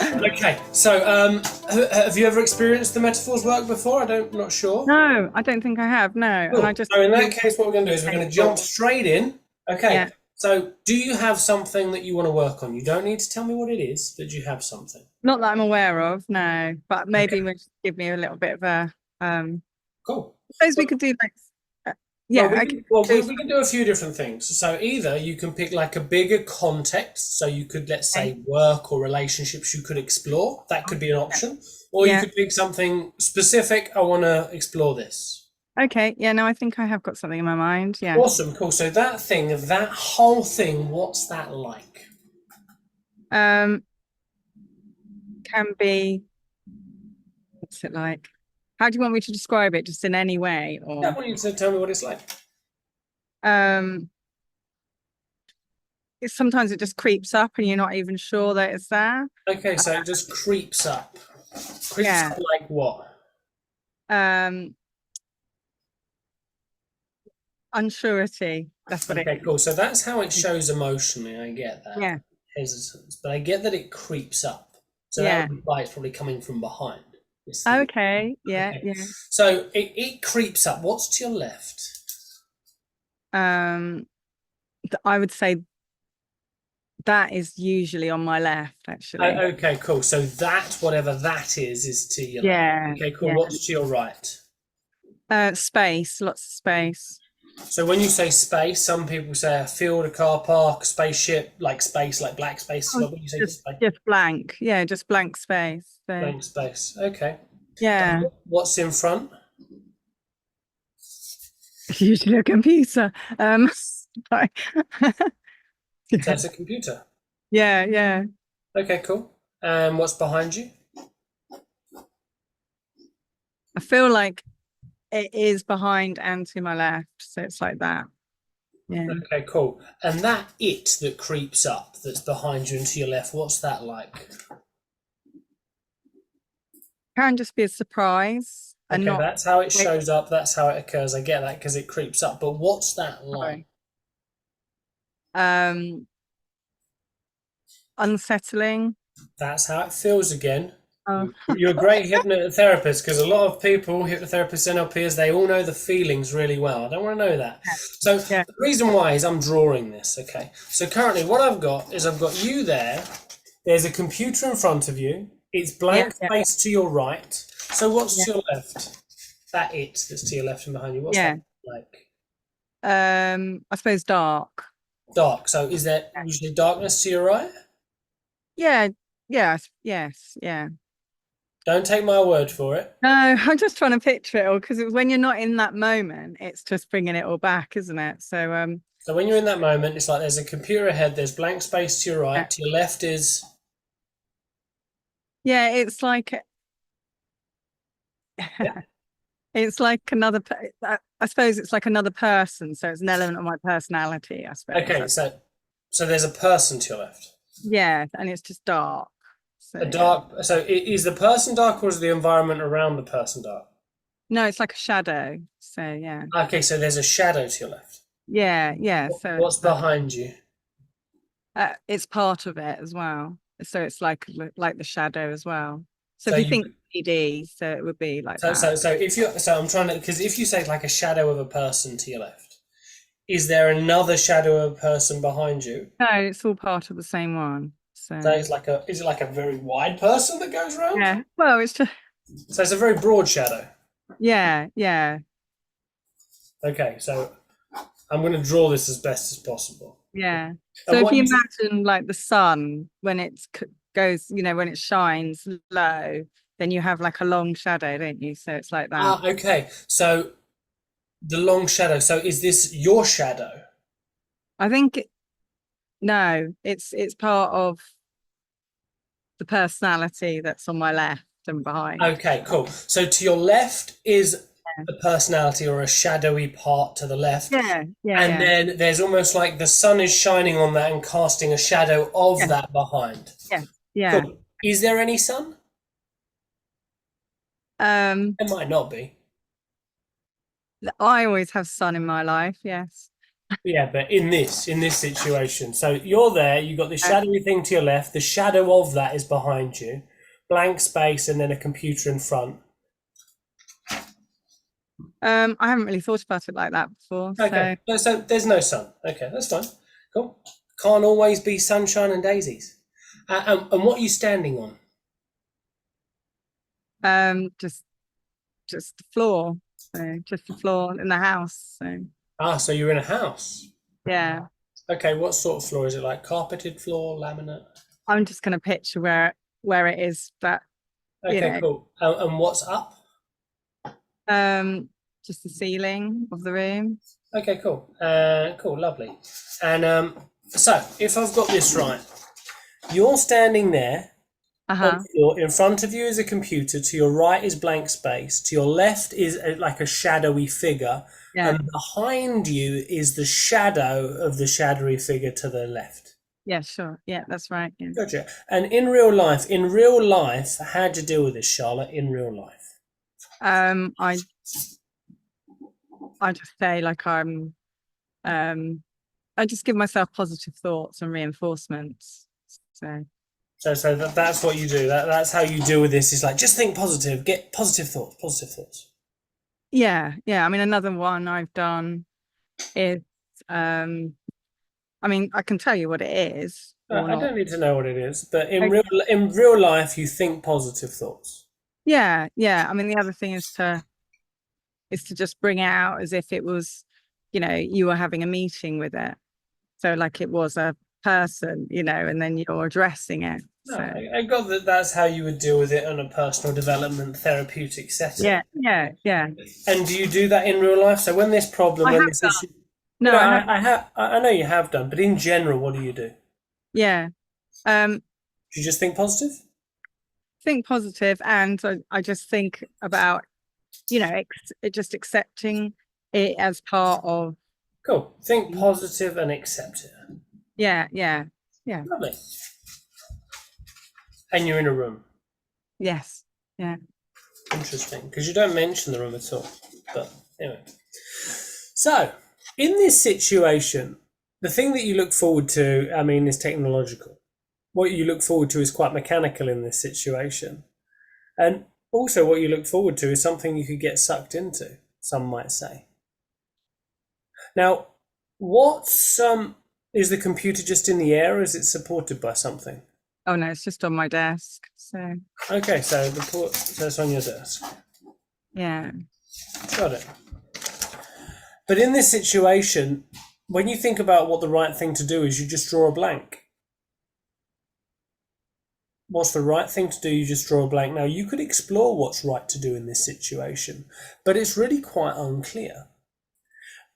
Okay, so have you ever experienced the metaphors work before? Not sure. No, I don't think I have. No, and I Cool. just So in that use case, what we're going to do is we're going to jump table. straight in. Okay. Yeah. So do you have something that you want to work on? You don't need to tell me what it is, but do you have something? Not that I'm aware of, no. But maybe Okay. we just give me a little bit of a Cool. I suppose we Well, could do like well, yeah, we I can could well do we can do a few different things. So either you can pick like a bigger context, so you could let's something. say work or relationships you could explore. That could be an Yeah. option, or you Yeah. could pick something specific. I want to explore this. Okay. Yeah, no, I think I have got something in my mind. Yeah. Awesome, cool. So that whole thing, what's that like? Um, can be what's it like? How do you want me to describe it? Just in any way Yeah, I or want you to tell me what it's like. um sometimes it just creeps up and you're not even sure that it's there. Okay, Uh, so it just creeps up. Creeps yeah. up like what? Um Unsurety. That's what it Okay, is. cool. So that's how it shows emotionally. I get that. Yeah. Hesitance, but I get that it creeps up. So that Yeah. would imply it's probably coming from behind. It's the Okay. Yeah. okay. Yeah. So it creeps up. What's to your left? Um, I would say that is usually on my left, actually. Okay, cool. So that whatever that is to your left. Yeah. Okay, cool. Yeah. What's to your right? Space, lots of space. So when you say space, some people say a field, a car park, a spaceship, like space, like black space. Oh, Like when you say just space, just blank. Yeah, just blank space. So blank space. Okay. And yeah, what's in front? usually a computer. Sorry. So Yeah. it's a computer. Yeah, yeah. Okay, cool. And what's behind you? I feel like it is behind and to my left. So it's like that. Yeah. Okay, cool. And that it that creeps up that's behind you and to your left, what's that like? Can just be a surprise and Okay, not that's how it wait. shows up. That's how it occurs. I get that because it creeps up. But what's that like? Sorry. Um, Unsettling. That's how it feels again. Oh, You're a great hypnotherapist because a lot of people, hypnotherapists, NLPs, they all know the feelings really well. I don't want to know that. yeah. So Yeah. the reason why is I'm drawing this. Okay. So currently, what I've got is I've got you there. There's a computer in front of you. It's Yeah. blank Yeah. space to your right. So what's Yeah. to your left? That it that's to your left and behind you. What's that Yeah. like? I suppose dark. Dark. So is there usually darkness to your right? Yeah, yes, yes, yeah. Don't take my word for it. No, I'm just trying to picture it all because when you're not in that moment, it's just bringing it all back, isn't it? So, So when you're in that moment, it's like there's a computer ahead, there's blank space to your yeah, right, to your left is yeah, it's like yeah. it's like I suppose it's like another person, so it's an element of my personality, I suppose. Okay, so there's a person to your left. Yeah, and it's just dark. So A yeah, dark. So is the person dark or is the environment around the person dark? no, it's like a shadow. So yeah, Okay, so there's a shadow to your left. yeah, yeah. So What's behind you? it's part of it as well. So it's like the shadow as well. So So if you you think 3D, so it would be like so that. so so if you so I'm trying to because if you say like a shadow of a person to your left, is there another shadow of a person behind you? No, it's all part of the same one. So So it's like a is it like a very wide person that goes around? yeah, well, it's just So it's a very broad shadow. yeah, yeah, Okay, so I'm going to draw this as best as possible. yeah. So And if what you you imagine like the sun when goes, when it shines low, then you have like a long shadow, don't you? So it's like that. okay. So the long shadow. So is this your shadow? I think no, it's part of the personality that's on my left and behind. Okay, cool. So to your left is Yeah, a personality or a shadowy part to the left. yeah, yeah, And yeah, then there's almost like the sun is shining on that and casting a shadow of yeah, that behind. yeah, yeah. Cool. Is there any sun? Um, It might not be. I always have sun in my life. Yes. Yeah, but in this situation, so you're there, you've got this shadowy thing to your left, the shadow of that is behind you, blank space, and then a computer in front. I haven't really thought about it like that before. Okay, So so there's no sun. Okay, that's fine. Cool. Can't always be sunshine and daisies. And what are you standing on? just the floor. So just the floor in the house. So Ah, so you're in a house. yeah. Okay, what sort of floor is it? Like carpeted floor, laminate? I'm just gonna picture where it is, but you Okay, know, cool. And what's up? um just the ceiling of the room. Okay, cool. Cool, lovely. And so if I've got this right, you're standing there on Uh-huh. the floor. In front of you is a computer. To your right is blank space. To your left is like a shadowy figure, Yeah. and behind you is the shadow of the shadowy figure to the left. Yeah, sure. Yeah, that's right. Yeah. Gotcha. And in real life, how'd you deal with this, Charlotte? In real life? Um, I I just say like um I just give myself positive thoughts and reinforcements. So So that's what you do. That's how you deal with this. Is like just think positive, get positive thoughts, positive thoughts. yeah, yeah. I mean another one I've done is I mean I can tell you what it is or I not. don't need to know what it is, but Okay. in real life, you think positive thoughts. Yeah, yeah. I mean the other thing is to just bring it out as if it was, you were having a meeting with it. So like it was a person, and then you're addressing it. No, So I got that. That's how you would deal with it in a personal development therapeutic yeah, setting. yeah, yeah. And do you do that in real life? So when this problem, I when have this issue, done. No, I have. I know you have done, but in general, what do you do? Yeah. Um, Do you just think positive? think positive, and I just think about, just accepting it as part of. Cool. Think positive and accept it. Yeah, yeah, yeah. Lovely. And you're in a room. Yes. Yeah. Interesting, because you don't mention the room at all. But anyway. So, in this situation, the thing that you look forward to, I mean, is technological. What you look forward to is quite mechanical in this situation. And also, what you look forward to is something you could get sucked into, some might say. Now, what's is the computer just in the air, or is it supported by something? Oh no, it's just on my desk. So Okay, so so it's on your desk. yeah. Got it. But in this situation, when you think about what the right thing to do is, you just draw a blank. What's the right thing to do? You just draw a blank. Now, you could explore what's right to do in this situation, but it's really quite unclear.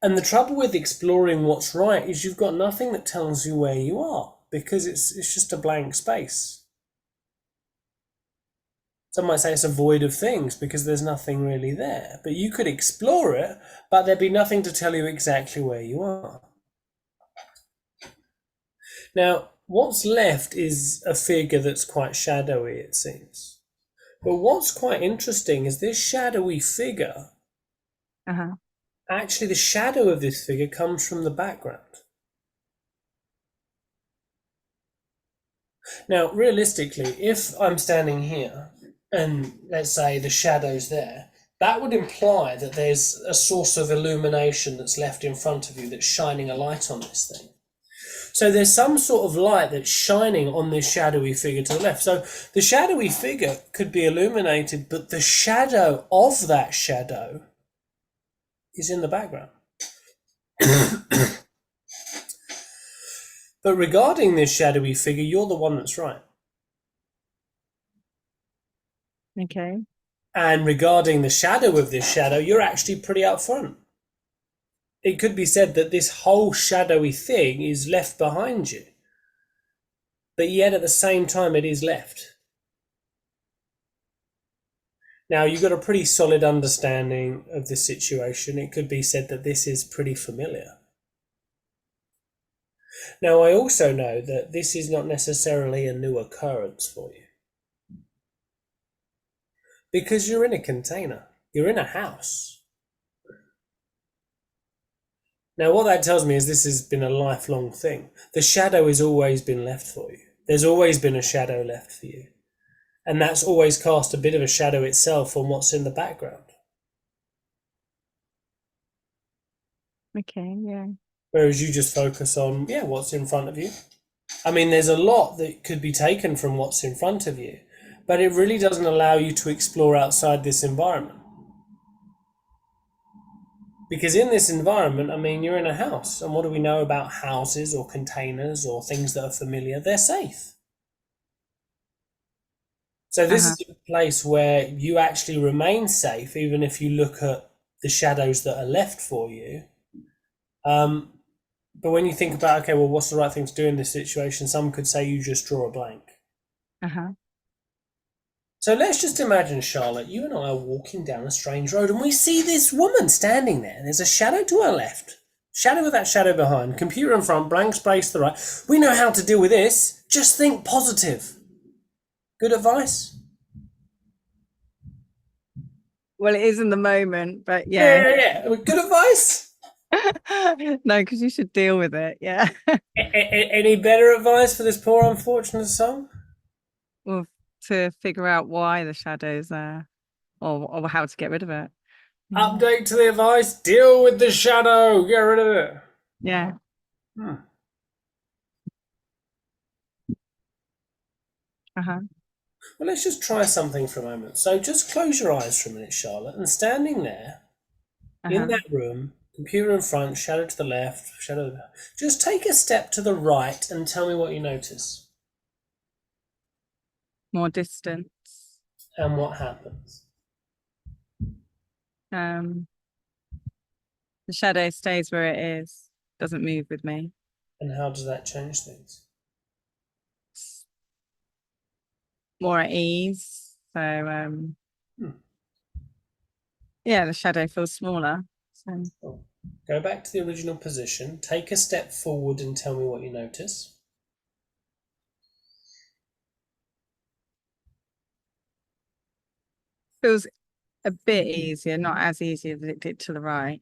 And the trouble with exploring what's right is you've got nothing that tells you where you are, because it's just a blank space. Some might say it's a void of things because there's nothing really there. But you could explore it, but there'd be nothing to tell you exactly where you are. Now, what's left is a figure that's quite shadowy, it seems. But what's quite interesting is this shadowy figure, Uh-huh. actually, the shadow of this figure comes from the background. Now, realistically, if I'm standing here and let's say the shadow's there, that would imply that there's a source of illumination that's left in front of you that's shining a light on this thing. So there's some sort of light that's shining on this shadowy figure to the left. So the shadowy figure could be illuminated, but the shadow of that shadow is in the background. But regarding this shadowy figure, you're the one that's right. Okay. And regarding the shadow of this shadow, you're actually pretty upfront. It could be said that this whole shadowy thing is left behind you, but yet at the same time it is left. Now, you've got a pretty solid understanding of this situation. It could be said that this is pretty familiar. Now, I also know that this is not necessarily a new occurrence for you, because you're in a container, you're in a house. Now, what that tells me is this has been a lifelong thing. The shadow has always been left for you. There's always been a shadow left for you. And that's always cast a bit of a shadow itself on what's in the background. Okay, yeah. Whereas you just focus on, what's in front of you. I mean, there's a lot that could be taken from what's in front of you, but it really doesn't allow you to explore outside this environment. Because in this environment, I mean, you're in a house, and what do we know about houses or containers or things that are familiar? They're safe. So this Uh-huh. is a place where you actually remain safe, even if you look at the shadows that are left for you. But when you think about, okay, well, what's the right thing to do in this situation? Some could say you just draw a blank. Uh-huh. So let's just imagine, Charlotte, you and I are walking down a strange road and we see this woman standing there. There's a shadow to her left, shadow with that shadow behind, computer in front, blank space to the right. We know how to deal with this. Just think positive. Good advice? Well, it is in the moment, but yeah. Yeah. Good advice? No, because you should deal with it. Yeah. Any better advice for this poor unfortunate soul? Well, to figure out why the shadow's there or how to get rid of it. Mm. Update to the advice, deal with the shadow, get rid of it. Yeah. Hmm. Uh-huh. Well, let's just try something for a moment. So just close your eyes for a minute, Charlotte, and standing there in Uh-huh. that room, computer in front, shadow to the left, shadow to the left, just take a step to the right and tell me what you notice More distance. and what happens. Um, the shadow stays where it is, doesn't move with me. And how does that change things? It's more at ease. So Hmm. yeah, the shadow feels smaller. So Oh. Go back to the original position, take a step forward and tell me what you notice. feels a bit easier, not as easy as it did to the right.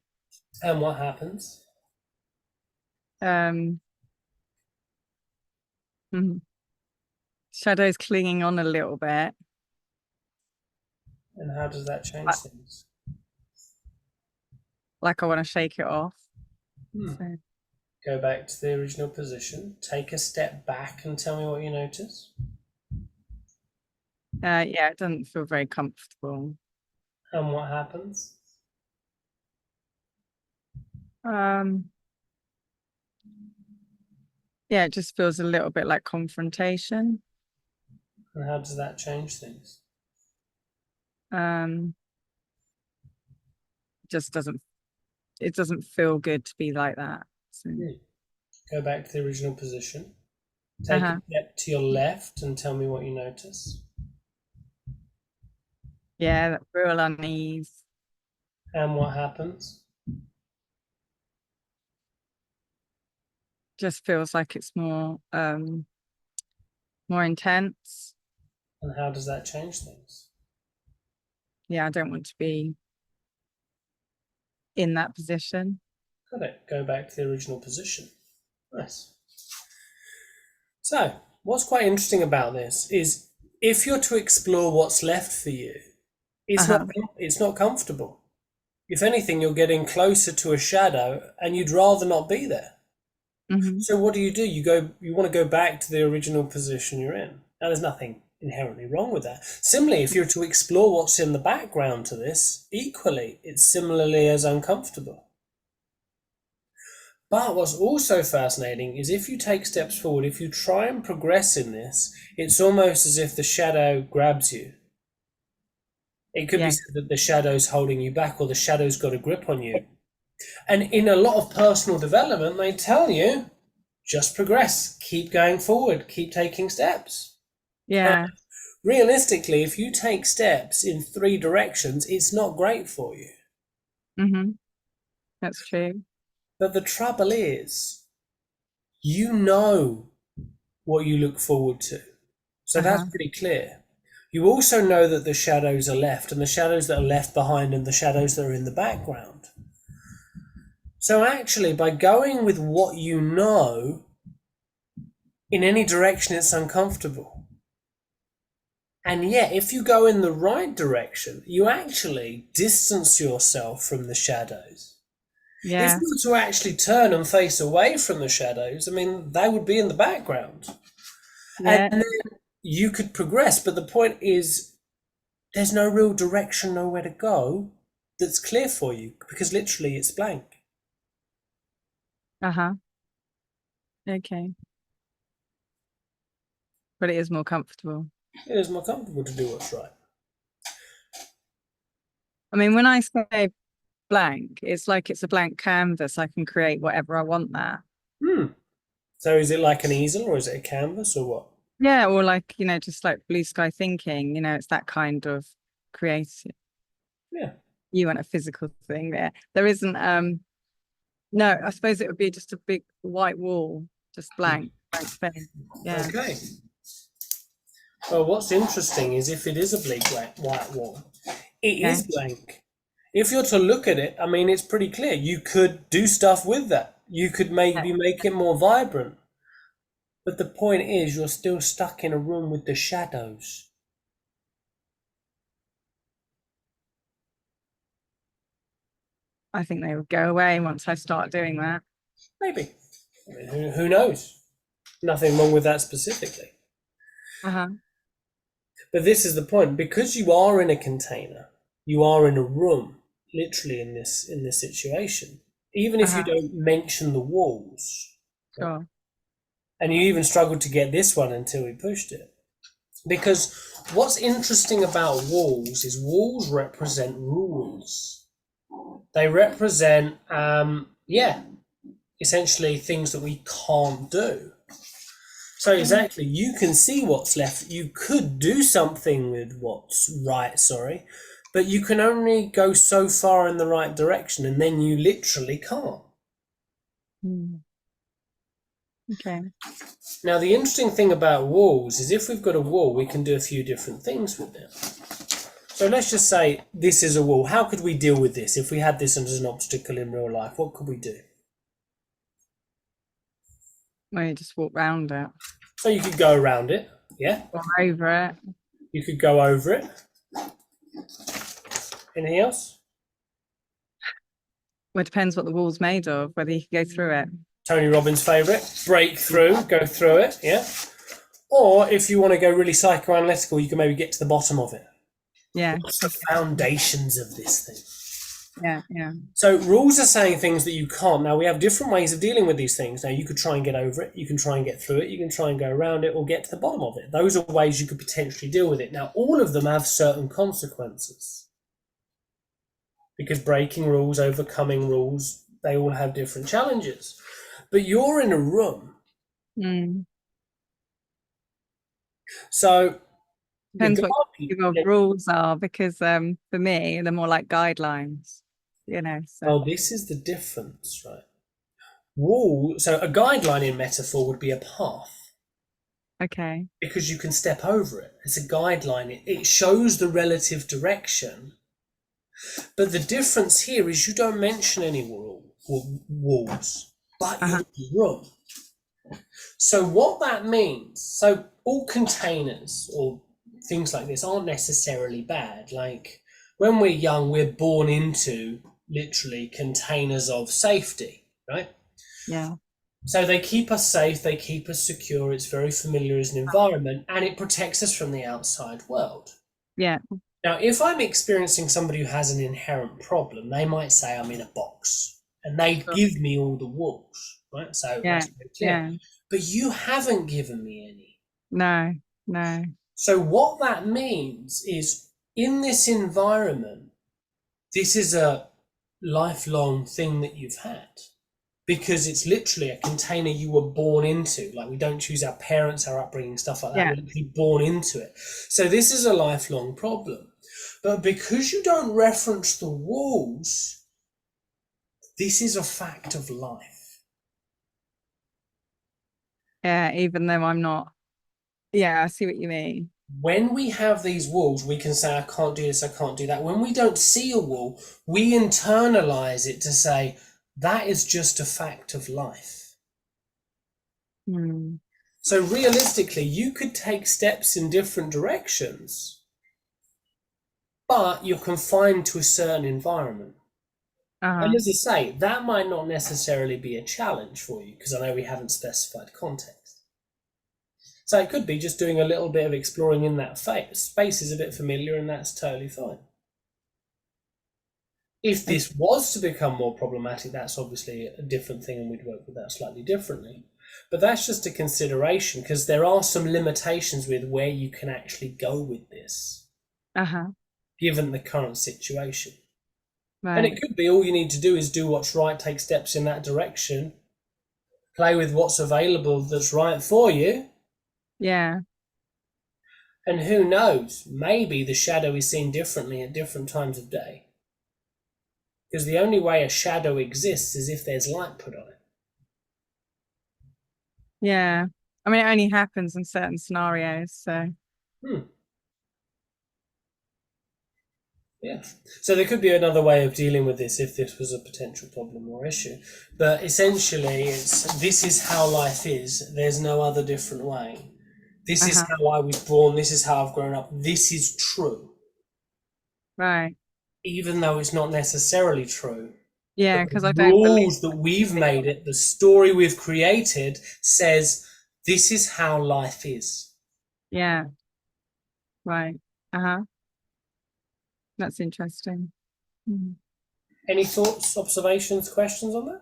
And what happens? Um, mhm. Shadow's clinging on a little bit. And how does that change Like, things? like I want to shake it off. Hmm. So Go back to the original position, take a step back and tell me what you notice. yeah, it doesn't feel very comfortable. And what happens? Um, yeah, it just feels a little bit like confrontation. And how does that change things? Um, just doesn't it doesn't feel good to be like that. So, Go back to the original position. Take a uh-huh. step to your left and tell me what you notice. Yeah, that real unease. And what happens? Just feels like it's more intense. And how does that change things? Yeah, I don't want to be in that position. Got it. Go back to the original position. Nice. So, what's quite interesting about this is if you're to explore what's left for you, it's not Uh-huh. it's not comfortable. If anything, you're getting closer to a shadow and you'd rather not be there. Hmm. So what do? You want to go back to the original position you're in. Now there's nothing inherently wrong with that. Similarly, if you're to explore what's in the background to this, equally, it's similarly as uncomfortable. But what's also fascinating is if you take steps forward, if you try and progress in this, it's almost as if the shadow grabs you. It could be Yeah. said that the shadow's holding you back or the shadow's got a grip on you. And in a lot of personal development, they tell you just progress, keep going forward, keep taking steps. Yeah. Realistically, if you take steps in three directions, it's not great for you. Hmm. That's true. But the trouble is, you know what you look forward to. So that's Uh-huh. pretty clear. You also know that the shadows are left, and the shadows that are left behind, and the shadows that are in the background. So actually, by going with what you know, in any direction, it's uncomfortable. And yet, if you go in the right direction, you actually distance yourself from the shadows. If Yeah. you were to actually turn and face away from the shadows, I mean, they would be in the background. And Yeah. then you could progress. But the point is, there's no real direction, nowhere to go that's clear for you because literally it's blank. Uh-huh. Okay. But it is more comfortable. It is more comfortable to do what's right. I mean, when I say blank, it's like it's a blank canvas. I can create whatever I want there. Hmm. So is it like an easel or is it a canvas or what? Yeah, or like, just like blue sky thinking, it's that kind of creative. Yeah. You want a physical thing there. There isn't no, I suppose it would be just a big white wall, just blank space. Yeah. Okay. Well, what's interesting is if it is a bleak white wall, it Okay. is blank. If you're to look at it, I mean, it's pretty clear. You could do stuff with that. You could maybe make it more vibrant. But the point is, you're still stuck in a room with the shadows. I think they would go away once I start doing that. Maybe. I mean, who knows? Nothing wrong with that specifically. Uh-huh. But this is the point. Because you are in a container, you are in a room, literally in this situation. Even if you Uh-huh. don't mention the walls, right? Sure. And you even struggled to get this one until we pushed it. Because what's interesting about walls is walls represent rules. They represent, essentially things that we can't do. So exactly, you can see what's left. You could do something with what's right, but you can only go so far in the right direction, and then you literally can't. Mm. Okay. Now, the interesting thing about walls is if we've got a wall, we can do a few different things with it. So let's just say this is a wall. How could we deal with this? If we had this as an obstacle in real life, what could we do? Well, you just walk round it So you could go around it, yeah? or over it. You could go over it. Anything else? Well, it depends what the wall's made of, whether you can go through it. Tony Robbins' favourite, break through, go through it, yeah? Or if you want to go really psychoanalytical, you can maybe get to the bottom of it. Yeah. What's the foundations of this thing? Yeah. Yeah. So rules are saying things that you can't. Now, we have different ways of dealing with these things. Now, you could try and get over it, you can try and get through it, you can try and go around it or get to the bottom of it. Those are ways you could potentially deal with it. Now, all of them have certain consequences. Because breaking rules, overcoming rules, they all have different challenges. But you're in a room. Mm. So Depends what your rules are, because for me, they're more like guidelines, so. Well, this is the difference, right? So a guideline in metaphor would be a path. Okay. Because you can step over it. It's a guideline. It shows the relative direction. But the difference here is you don't mention any walls, but you're in the room. So what that means, so all containers or things like this aren't necessarily bad. Like when we're young, we're born into literally containers of safety, right? Yeah. So they keep us safe, they keep us secure, it's very familiar as an environment, and it protects us from the outside world. Yeah. Now, if I'm experiencing somebody who has an inherent problem, they might say I'm in a box, and they give me all the walls, right? So that's very clear. Yeah. But you haven't given me any. No. So what that means is in this environment, this is a lifelong thing that you've had. Because it's literally a container you were born into. Like we don't choose our parents, our upbringing, stuff like that. Yeah. We're literally born into it. So this is a lifelong problem. But because you don't reference the walls, this is a fact of life. Yeah, even though I'm not. Yeah, I see what you mean. When we have these walls, we can say, I can't do this, I can't do that. When we don't see a wall, we internalize it to say, That is just a fact of life. Mm. So realistically, you could take steps in different directions, but you're confined to a certain environment. Uh-huh. And as I say, that might not necessarily be a challenge for you, because I know we haven't specified context. So it could be just doing a little bit of exploring in that space is a bit familiar, and that's totally fine. If this was to become more problematic, that's obviously a different thing, and we'd work with that slightly differently. But that's just a consideration, because there are some limitations with where you can actually go with this, Uh-huh. given the current situation. And Right. it could be all you need to do is do what's right, take steps in that direction, play with what's available that's right for you. Yeah. And who knows, maybe the shadow is seen differently at different times of day. Because the only way a shadow exists is if there's light put on it. Yeah. I mean, it only happens in certain scenarios, so Hmm. Yeah. So there could be another way of dealing with this if this was a potential problem or issue. But essentially, this is how life is. There's no other different way. This is uh-huh. how I was born. This is how I've grown up. This is true. Right. Even though it's not necessarily true. Yeah, But because the I don't believe rules that we've made it, the story we've created, says this is how life is. yeah, right. Uh-huh. That's interesting. Mm. Any thoughts, observations, questions on that?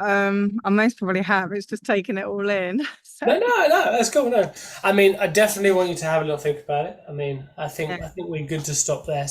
I most probably have. It's just taking it all in. So No, that's cool. No, I mean, I definitely want you to have a little think about it. I mean, I yeah. think we're good to stop there.